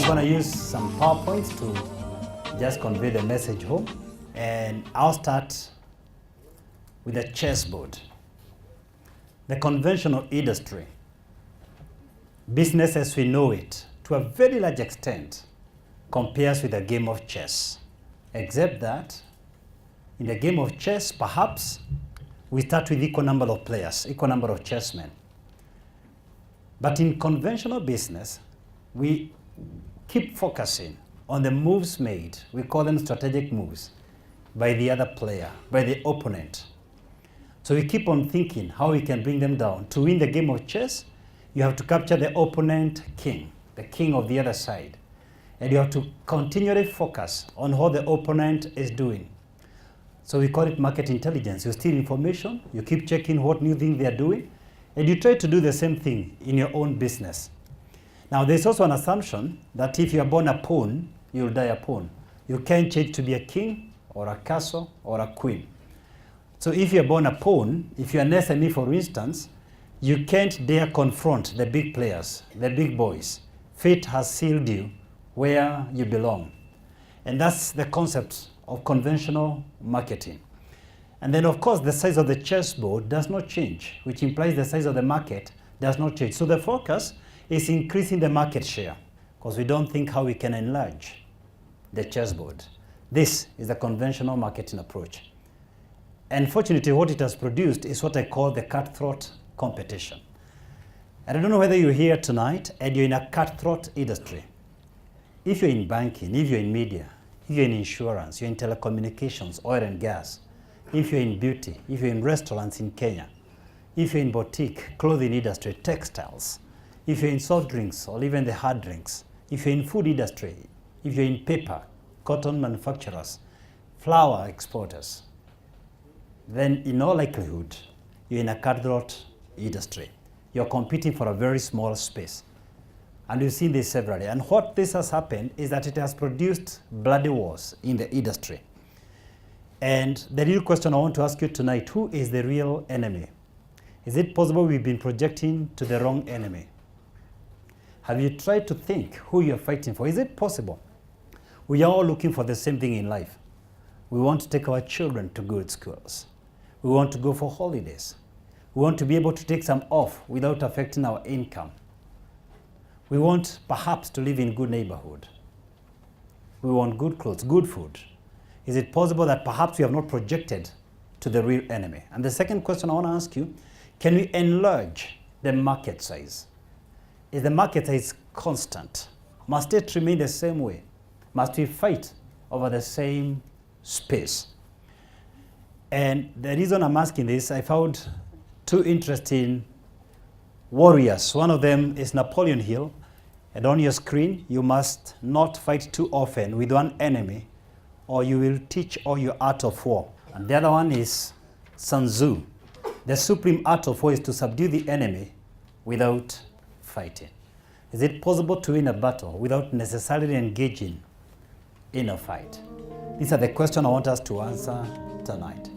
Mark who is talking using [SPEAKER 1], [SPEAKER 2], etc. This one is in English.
[SPEAKER 1] going to use some PowerPoints to just convey the message home. And I'll start with the chessboard. The conventional industry, business as we know it, to a very large extent, compares with a game of chess. Except that, in the game of chess, perhaps, we start with equal number of players, equal number of chessmen. But in conventional business, we keep focusing on the moves made, we call them strategic moves, by the other player, by the opponent. So we keep on thinking how we can bring them down. To win the game of chess, you have to capture the opponent king, the king of the other side. And you have to continually focus on how the opponent is doing. So we call it market intelligence. You steal information, you keep checking what new thing they are doing, and you try to do the same thing in your own business. Now, there's also an assumption that if you are born a pawn, you'll die a pawn. You can't change to be a king or a castle or a queen. So if you're born a pawn, if you're an SME, for instance, you can't dare confront the big players, the big boys. Fate has sealed you where you belong. And that's the concept of conventional marketing. And then, of course, the size of the chessboard does not change, which implies the size of the market does not change. So the focus is increasing the market share, because we don't think how we can enlarge the chessboard. This is the conventional marketing approach. And fortunately, what it has produced is what I call the cutthroat competition. And I don't know whether you're here tonight and you're in a cutthroat industry. If you're in banking, if you're in media, if you're in insurance, you're in telecommunications, oil and gas, if you're in beauty, if you're in restaurants in Kenya, if you're in boutique, clothing industry, textiles, if you're in soft drinks or even the hard drinks, if you're in food industry, if you're in paper, cotton manufacturers, flour exporters, then in all likelihood, you're in a cutthroat industry. You're competing for a very small space. And we've seen this severally. And what this has happened is that it has produced bloody wars in the industry. And the real question I want to ask you tonight, who is the real enemy? Is it possible we've been projecting to the wrong enemy? Have you tried to think who you're fighting for? Is it possible? We are all looking for the same thing in life. We want to take our children to good schools. We want to go for holidays. We want to be able to take some off without affecting our income. We want perhaps to live in good neighborhood. We want good clothes, good food. Is it possible that perhaps we have not projected to the real enemy? And the second question I want to ask you, can we enlarge the market size? Is the market size constant? Must it remain the same way? Must we fight over the same space? And the reason I'm asking this, I found two interesting warriors. One of them is Napoleon Hill. And on your screen, you must not fight too often with one enemy, or you will teach all your art of war. And the other one is Sun Tzu. The supreme art of war is to subdue the enemy without fighting. Is it possible to win a battle without necessarily engaging in a fight? These are the questions I want us to answer tonight.